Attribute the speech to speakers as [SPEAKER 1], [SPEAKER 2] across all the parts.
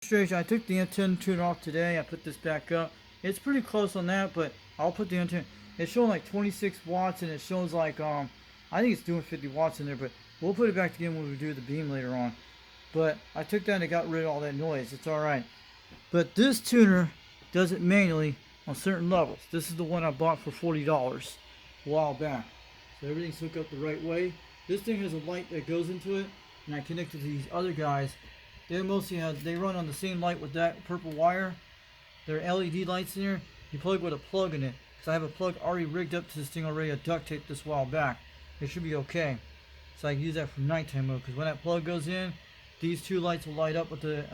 [SPEAKER 1] I took the antenna tuner off today. I put this back up. It's pretty close on that, but I'll put the antenna. It's showing like 26 watts, and it shows like I think it's doing 50 watts in there, but we'll put it back again when we do the beam later on. But I took that and it got rid of all that noise. It's all right. But this tuner does it manually on certain levels. This is the one I bought for $40 a while back. So everything's hooked up the right way. This thing has a light that goes into it, and I connected to these other guys. They run on the same light with that purple wire. They're LED lights in there. You plug with a plug in it. Because I have a plug already rigged up to this thing already. I duct taped this a while back. It should be okay. So I can use that for nighttime mode. Because when that plug goes in, these two lights will light up with the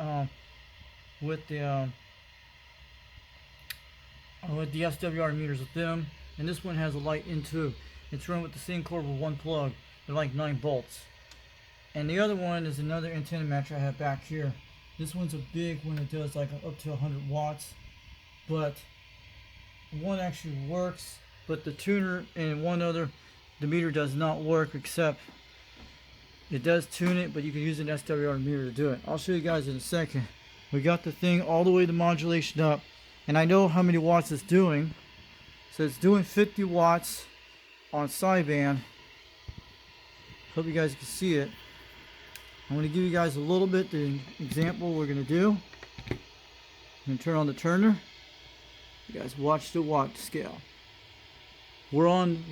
[SPEAKER 1] SWR meters with them. And this one has a light in too. It's run with the same cord with one plug. They're like 9 volts. And the other one is another antenna match I have back here. This one's a big one. It does like up to 100 watts. But one actually works. But the tuner and one other, the meter does not work, except it does tune it, but you can use an SWR meter to do it. I'll show you guys in a second. We got the thing all the way to modulation up. And I know how many watts it's doing. So it's doing 50 watts on sideband. Hope you guys can see it. I'm going to give you guys a little bit the example we're going to do. I'm going to turn on the turner. You guys watch the watt scale. We're on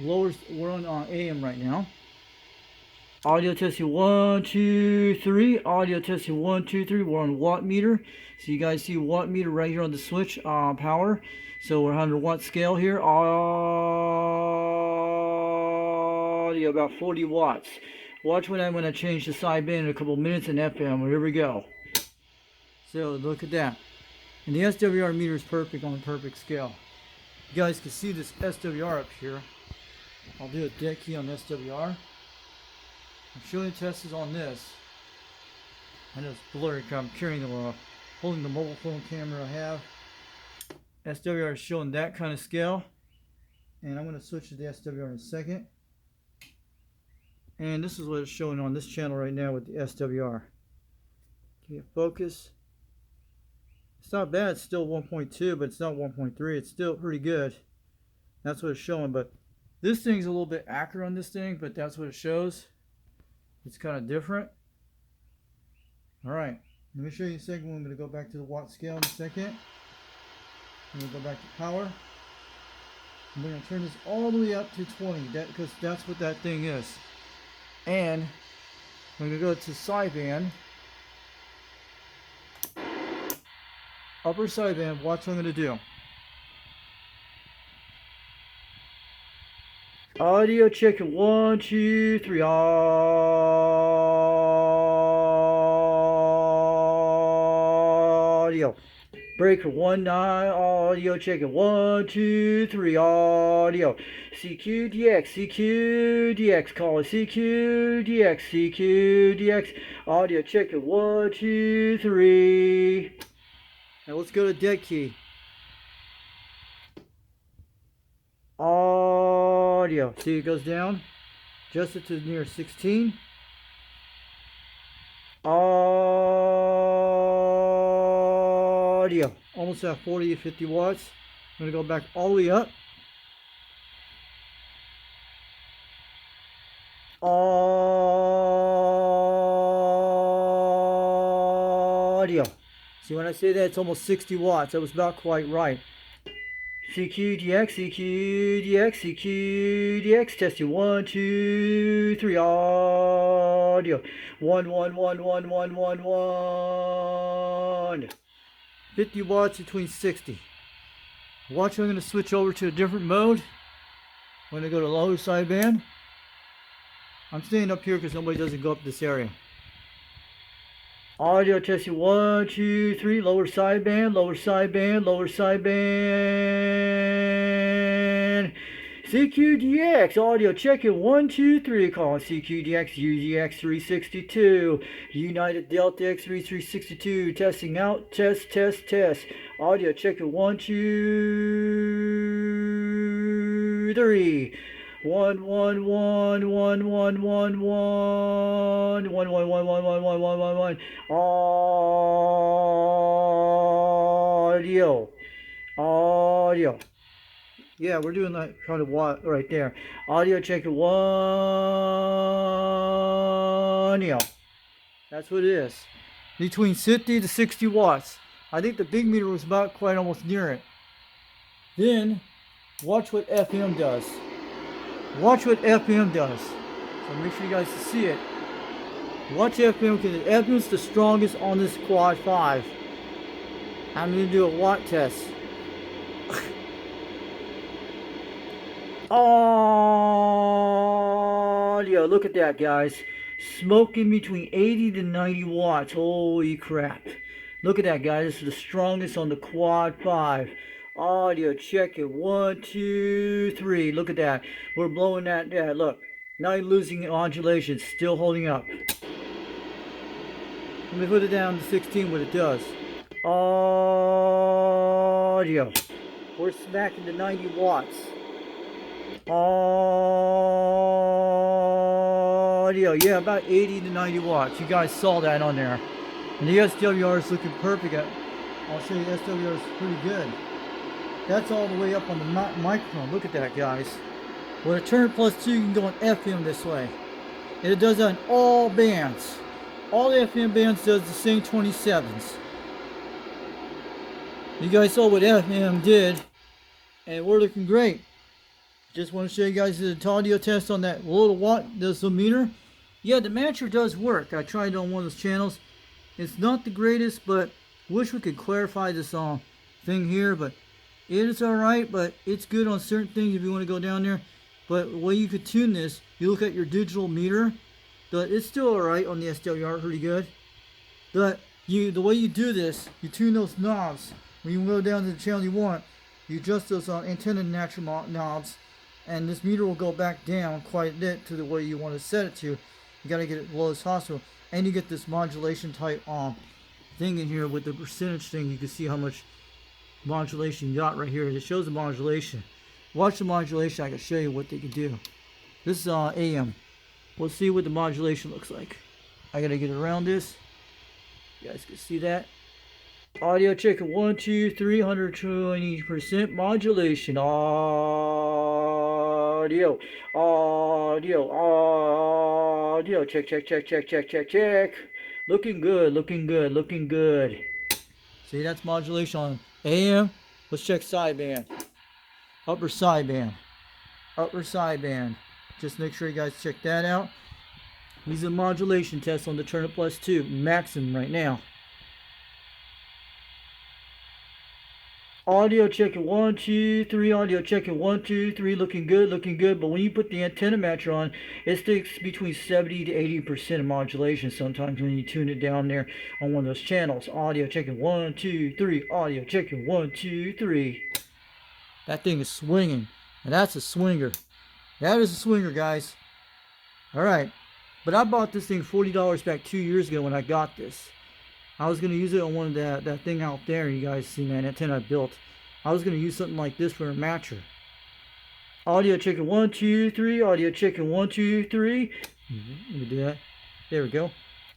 [SPEAKER 1] AM right now. Audio testing 1, 2, 3. Audio testing 1, 2, 3. We're on watt meter. So you guys see watt meter right here on the switch power. So we're 100 watt scale here. Audio about 40 watts. Watch when I change the sideband in a couple minutes in FM. Here we go. So look at that. And the SWR meter is perfect on the perfect scale. You guys can see this SWR up here. I'll do a dead key on SWR. I'm showing the tests on this. I know it's blurry because I'm holding the mobile phone camera I have. SWR is showing that kind of scale. And I'm going to switch to the SWR in a second. And this is what it's showing on this channel right now with the SWR. Okay, focus. It's not bad. It's still 1.2, but it's not 1.3. It's still pretty good. That's what it's showing. But this thing's a little bit accurate on this thing, but that's what it shows. It's kind of different. Alright, let me show you a second one. I'm going to go back to the watt scale in a second. I'm going to go back to power. I'm going to turn this all the way up to 20, because that's what that thing is. And I'm going to go to sideband. Upper sideband, watch what I'm going to do. Audio checking 1, 2, 3. Audio. Breaker 1, 9. Audio checking 1, 2, 3. Audio. CQ DX. CQ DX. Call it CQ DX. CQ DX. Audio checking 1, 2, 3. Now let's go to dead key. Audio. See, it goes down. Adjust it to near 16. Audio. Almost at 40 to 50 watts. I'm going to go back all the way up. Audio. See, when I say that, it's almost 60 watts. That was about quite right. CQ DX, CQ DX, CQ DX, testing 1, 2, 3, audio. 1, 1, 1, 1, 1, 1, 1. 50 watts between 60. Watch, I'm going to switch over to a different mode. I'm going to go to lower sideband. I'm staying up here because nobody doesn't go up this area. Audio testing 1, 2, 3. Lower sideband, lower sideband, lower sideband. CQDX audio checking 1, 2, 3. Calling CQDX UGX 362. United Delta X3 362. Testing out. Test, test, test. Audio checking 1, 2, 3. One, one, one, one, one, one, one, one, one, one, one, one, one, one, one, one. Audio. Audio. Yeah, we're doing that kind of what right there. Audio check it. Audio. That's what it is. Between 50 to 60 watts. I think the big meter was about quite almost near it. Then, watch what FM does. Watch what FM does. So make sure you guys see it. Watch FM because FM is the strongest on this Quad 5. I'm going to do a watt test. Audio. Look at that, guys. Smoking between 80 to 90 watts. Holy crap. Look at that, guys. This is the strongest on the Quad 5. Audio, check it. 1, 2, 3. Look at that. We're blowing that. Yeah, look. Not losing modulation. Still holding up. Let me put it down to 16, what it does. Audio. We're smacking to 90 watts. Audio. Yeah, about 80 to 90 watts. You guys saw that on there. And the SWR is looking perfect. I'll show you the SWR is pretty good. That's all the way up on the microphone. Look at that, guys. With a turn plus 2, you can go on FM this way. And it does that on all bands. All the FM bands does the same 27s. You guys saw what FM did. And we're looking great. Just want to show you guys the audio test on that little watt meter. Yeah, the matcher does work. I tried it on one of those channels. It's not the greatest, but wish we could clarify this thing here. But it is alright, but it's good on certain things if you want to go down there. But the way you could tune this, you look at your digital meter, but it's still alright on the SWR, pretty good. But the way you do this, you tune those knobs. When you go down to the channel you want, you adjust those antenna natural knobs, and this meter will go back down quite a bit to the way you want to set it to. You got to get it below as possible, and you get this modulation type thing in here with the percentage thing. You can see how much modulation you got right here. It shows the modulation. Watch the modulation. I can show you what they can do. This is AM. We'll see what the modulation looks like. I gotta get around this. You guys can see that. Audio check at 1, 2, 3, 120% modulation. Audio. Audio. Audio. Check, check, check, check, check, check, check. Looking good, looking good, looking good. See, that's modulation on AM. Let's check sideband. Upper sideband. Upper sideband. Just make sure you guys check that out. These are modulation tests on the Turn Up Plus 2. Maximum right now. Audio check it 1, 2, 3. Audio check it 1, 2, 3. Looking good, looking good. But when you put the antenna matcher on, it sticks between 70 to 80% of modulation sometimes when you tune it down there on one of those channels. Audio check it 1, 2, 3. Audio check it 1, 2, 3. That thing is swinging. And that's a swinger. That is a swinger, guys. Alright. But I bought this thing $40 back 2 years ago when I got this. I was going to use it on one of that thing out there. You guys seen that antenna I built. I was going to use something like this for a matcher. Audio checking 1, 2, 3. Audio checking 1, 2, 3. Let me do that. There we go.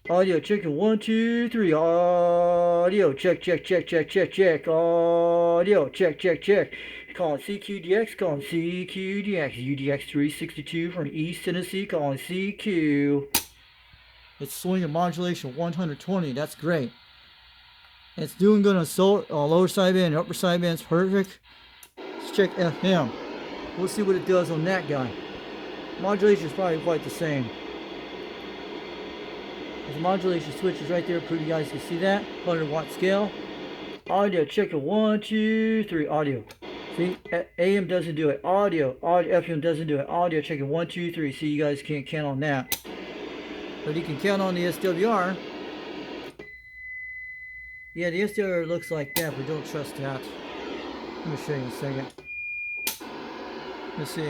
[SPEAKER 1] Audio checking 1, 2, 3. Audio check, check, check, check, check, check. Audio check, check, check. Calling CQDX, calling CQDX. UDX 362 from East Tennessee, calling CQ. It's swinging modulation 120. That's great. It's doing good on lower sideband and upper sideband's perfect. Let's check FM. We'll see what it does on that guy. Modulation is probably quite the same. The modulation switch is right there. Pretty guys can see that. 100 watt scale. Audio checking 1, 2, 3. Audio. See, AM doesn't do it. Audio FM doesn't do it. Audio checking 1, 2, 3. See, you guys can't count on that. But you can count on the SWR. Yeah, the SWR looks like that, but don't trust that. Let me show you in a second. Let's see.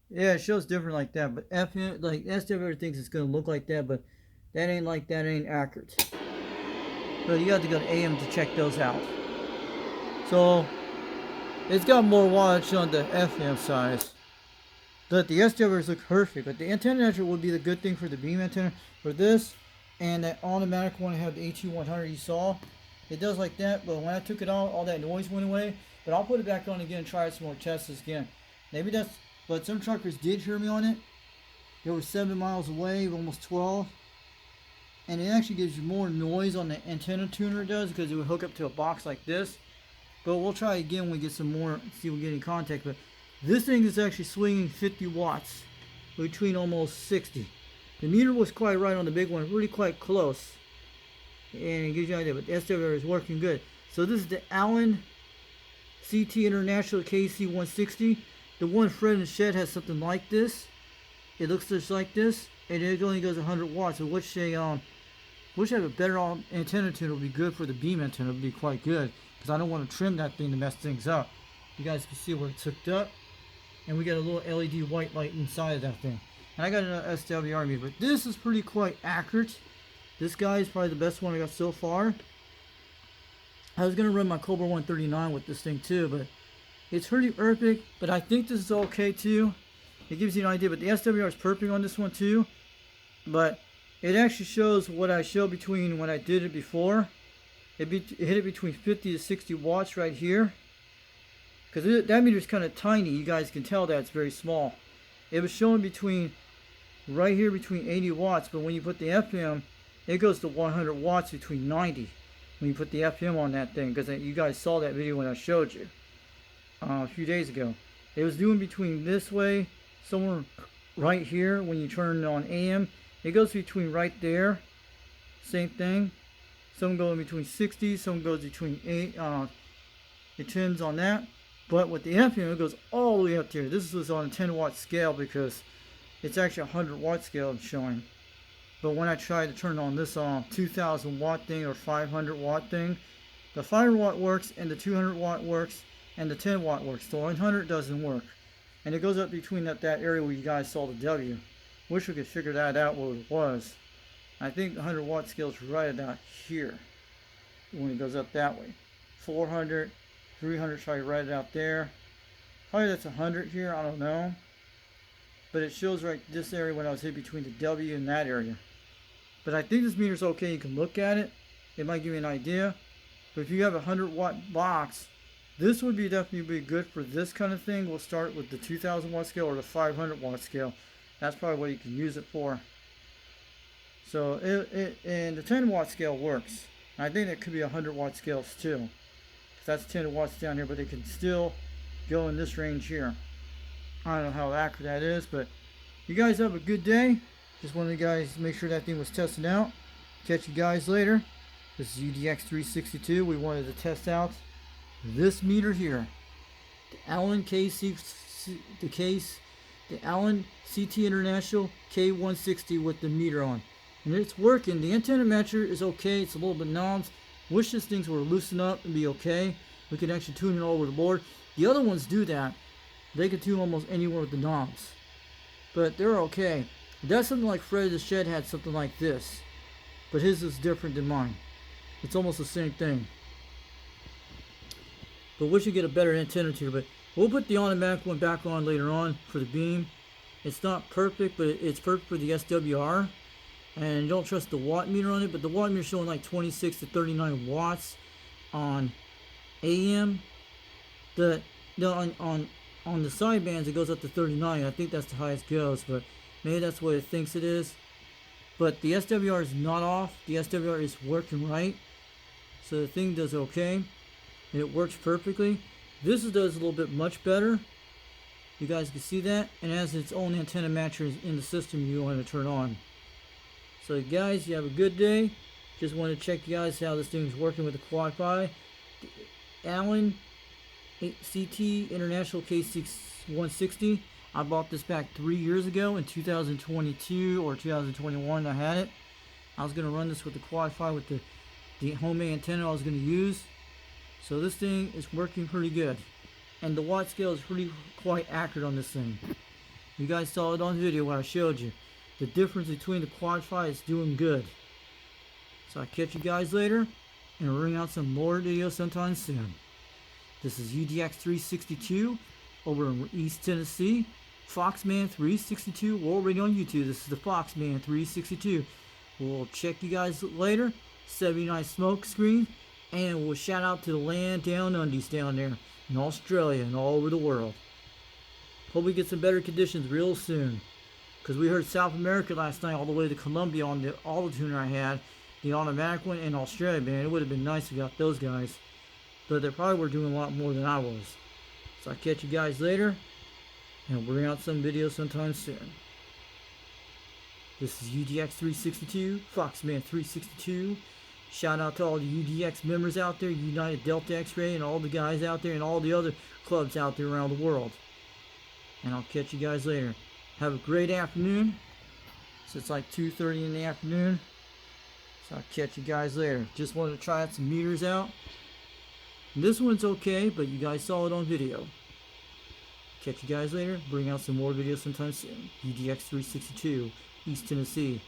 [SPEAKER 1] Yeah, it shows different like that, but FM, like SWR thinks it's gonna look like that, but that ain't like that. Ain't accurate. So you got to go to AM to check those out. So It's got more wattage on the FM size. But the SWRs look perfect. But the antenna matcher would be the good thing for the beam antenna. For this and that automatic one I have, the AT100 you saw, it does like that. But when I took it out, all that noise went away. But I'll put it back on again and try some more tests again. Maybe that's, but some truckers did hear me on it. They were 7 miles away, almost 12. And it actually gives you more noise on the antenna tuner it does, because it would hook up to a box like this. But we'll try again when we get some more, see if we get any contact. But this thing is actually swinging 50 watts between almost 60. The meter was quite right on the big one, really quite close. And it gives you an idea, but the SWR is working good. So this is the Allen CT International KC160. The one Fred in the shed has something like this. It looks just like this, and it only goes 100 watts. So which they wish I have a better antenna tuner. Would be good for the beam antenna. Would be quite good, because I don't want to trim that thing to mess things up. You guys can see where it's hooked up, and we got a little LED white light inside of that thing. And I got an SWR meter, but this is pretty quite accurate. This guy is probably the best one I got so far. I was gonna run my Cobra 139 with this thing too, but it's pretty perfect. But I think this is okay too. It gives you an idea, but the SWR is perfect on this one too. But it actually shows what I showed between when I did it before. It hit it between 50 to 60 watts right here. Because that meter is kind of tiny. You guys can tell that it's very small. It was showing between, right here between 80 watts. But when you put the FM, it goes to 100 watts between 90. When you put the FM on that thing. Because you guys saw that video when I showed you a few days ago. It was doing between this way, somewhere right here when you turn on AM. It goes between right there. Same thing. Some go in between 60, some goes between 8. It turns on that. But with the FM, it goes all the way up here. This was on a 10 watt scale because it's actually a 100 watt scale I'm showing. But when I tried to turn on this 2000 watt thing or 500 watt thing, the 500 watt works and the 200 watt works and the 10 watt works. The 100 doesn't work. And it goes up between that area where you guys saw the W. Wish we could figure that out what it was. I think the 100 watt scale is right about here when it goes up that way. 400, 300, try to write it out there. Probably that's 100 here, I don't know. But it shows right this area when I was hit between the W and that area. But I think this meter's okay. You can look at it. It might give you an idea. But if you have a 100 watt box, this would be definitely be good for this kind of thing. We'll start with the 2000 watt scale or the 500 watt scale. That's probably what you can use it for. So and the 10 watt scale works. I think it could be 100 watt scales too. Because that's 10 watts down here, but it can still go in this range here. I don't know how accurate that is, but you guys have a good day. Just wanted you guys to make sure that thing was tested out. Catch you guys later. This is UDX 362. We wanted to test out this meter here. The Allen the Allen CT International K160 with the meter on. And it's working. The antenna matcher is okay. It's a little bit knobs. Wish these things were loosened up and be okay. We could actually tune it all over the board. The other ones do that. They can tune almost anywhere with the knobs. But they're okay. That's something like Fred the Shed had something like this. But his is different than mine. It's almost the same thing. But we should get a better antenna tuner. But we'll put the automatic one back on later on for the beam. It's not perfect, but it's perfect for the SWR. And don't trust the watt meter on it, but the watt meter is showing like 26 to 39 watts on AM. On the sidebands it goes up to 39. I think that's the highest it goes, but maybe that's what it thinks it is. But the SWR is not off. The SWR is working right. So the thing does okay. And it works perfectly. This does a little bit much better. You guys can see that. And it has its own antenna matcher in the system you want to turn on. So guys, you have a good day. Just want to check you guys how this thing is working with the Quad5. The Allen CT International K160. I bought this back 3 years ago in 2022 or 2021. I had it. I was going to run this with the Quad5 with the homemade antenna I was going to use. So this thing is working pretty good. And the watt scale is quite accurate on this thing. You guys saw it on video when I showed you. The difference between the Quad5 is doing good. So I'll catch you guys later and bring out some more videos sometime soon. This is UDX 362 over in East Tennessee. Foxman 362. We're already on YouTube. This is the Foxman 362. We'll check you guys later. 79 smoke screen. And we'll shout out to the land down undies down there in Australia and all over the world. Hope we get some better conditions real soon. Because we heard South America last night all the way to Colombia on the auto tuner I had. The automatic one in Australia, man. It would have been nice to got those guys. But they probably were doing a lot more than I was. So I'll catch you guys later. And we'll bring out some videos sometime soon. This is UDX 362, Foxman 362. Shout out to all the UDX members out there, United Delta X-Ray, and all the guys out there, and all the other clubs out there around the world. And I'll catch you guys later. Have a great afternoon. So it's like 2:30 in the afternoon. So I'll catch you guys later. Just wanted to try out some meters out. And this one's okay, but you guys saw it on video. Catch you guys later. Bring out some more videos sometime soon. UDX 362, East Tennessee.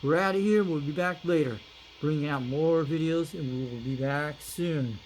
[SPEAKER 1] We're out of here. We'll be back later. Bringing out more videos, and we will be back soon.